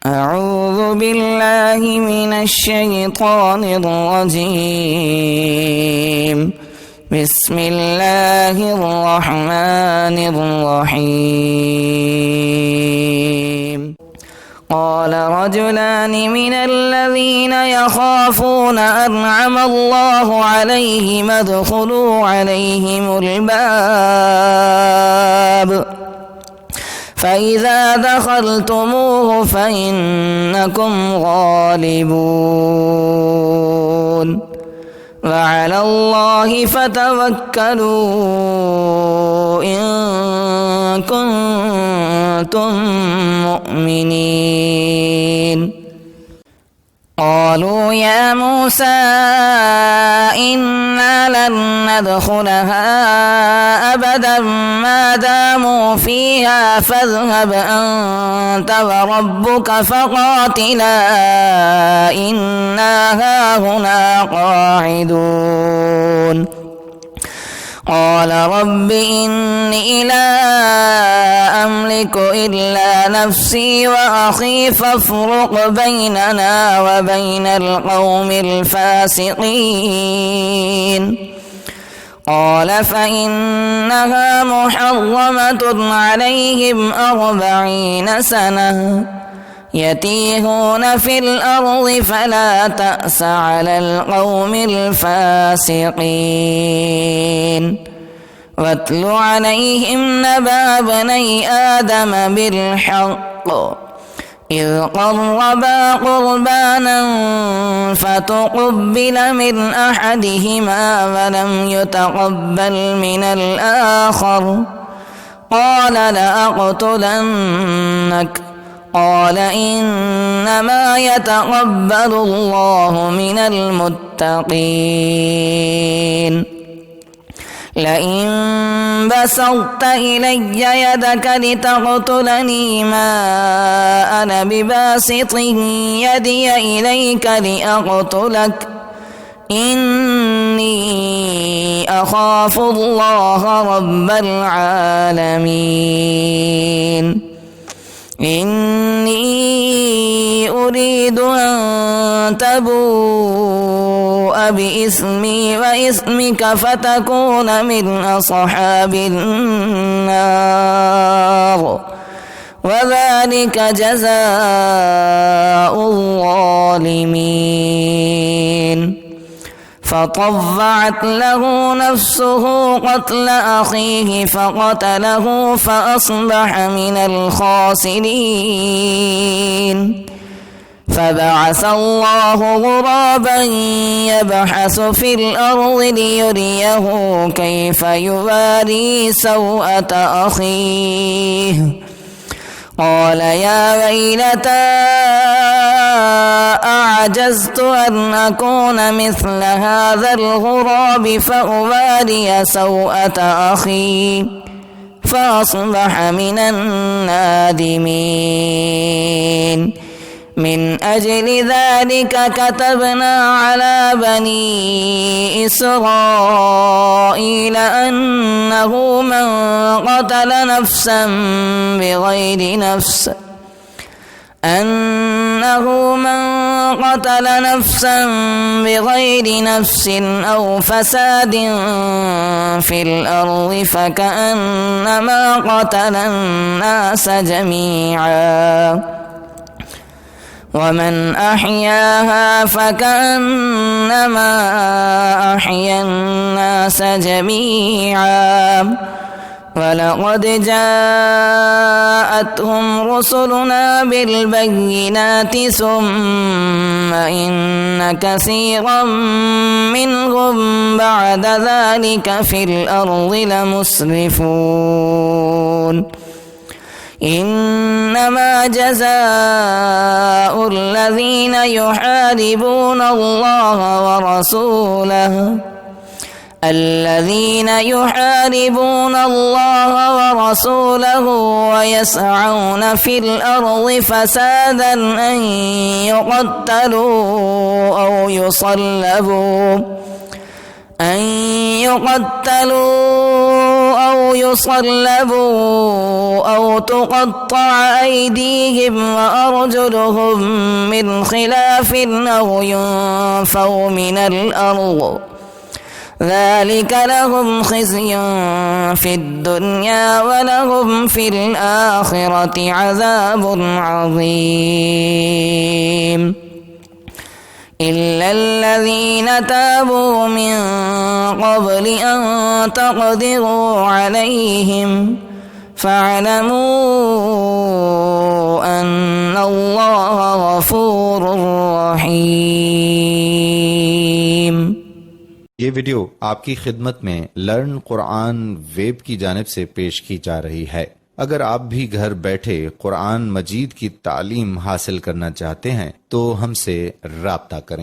أعوذ بالله من الشيطان الرجيم. بسم الله الرحمن الرحيم. قال رجلان من الذين يخافون أنعم الله عليهم ادخلوا عليهم الباب فإذا دخلتموه فإنكم غالبون وعلى الله فتوكلوا إن كنتم مؤمنين. قالوا يا موسى إنا لن ندخلها أبدا ما داموا فيها فاذهب أنت وربك فقاتلا إنا هاهنا قاعدون. قال رب إني لا أملك إلا نفسي وأخي فافرق بيننا وبين القوم الفاسقين. قال فإنها محرمة عليهم 40 سنة يتيهون في الأرض فلا تأس على القوم الفاسقين. واتل عليهم نبأ بني آدم بالحق إذ قربا قربانا فتقبل من أحدهما ولم يتقبل من الآخر قال لأقتلنك قال إنما يتقبل الله من المتقين. لئن بسطت إلي يدك لتقتلني ما أنا بباسط يدي إليك لأقتلك إني أخاف الله رب العالمين. إني أريد أن تبوء بإثمي وإثمك فتكون من أصحاب النار وذلك جزاء الظالمين. فطوعت له نفسه قتل أخيه فقتله فأصبح من الخاسرين. فبعث الله غرابا يبحث في الأرض ليريه كيف يواري سوءة أخيه. قال يا ويلتى أعجزت أن أكون مثل هذا الغراب فأواري سوءة أخي فأصبح من النادمين. من أجل ذلك كتبنا على بني إسرائيل أنه من قتل نفسا بغير نفس أو فساد في الأرض فكأنما قتل الناس جميعا ومن أحياها فكأنما أحيا الناس جميعا. ولقد جاءتهم رسلنا بالبينات ثم إن كثيرا منهم بعد ذلك في الأرض لمسرفون. إنما جزاء الذين يحاربون الله ورسوله ويسعون في الأرض فسادا أن يقتلوا أو يصلبوا أن يقتلوا أو يصلبوا أو تقطع أيديهم وأرجلهم من خلاف أو ينفوا من الأرض ذلك لهم خزي في الدنيا ولهم في الآخرة عذاب عظيم إلا الذين تابوا من قبل أن تقدروا عليهم فاعلموا أن الله غفور رحيم। ये वीडियो आपकी खिदमत में लर्न कुरान वेब की जानिब से पेश की जा रही है। अगर आप भी घर बैठे कुरान मजीद की तालीम हासिल करना चाहते हैं तो हमसे राब्ता करें।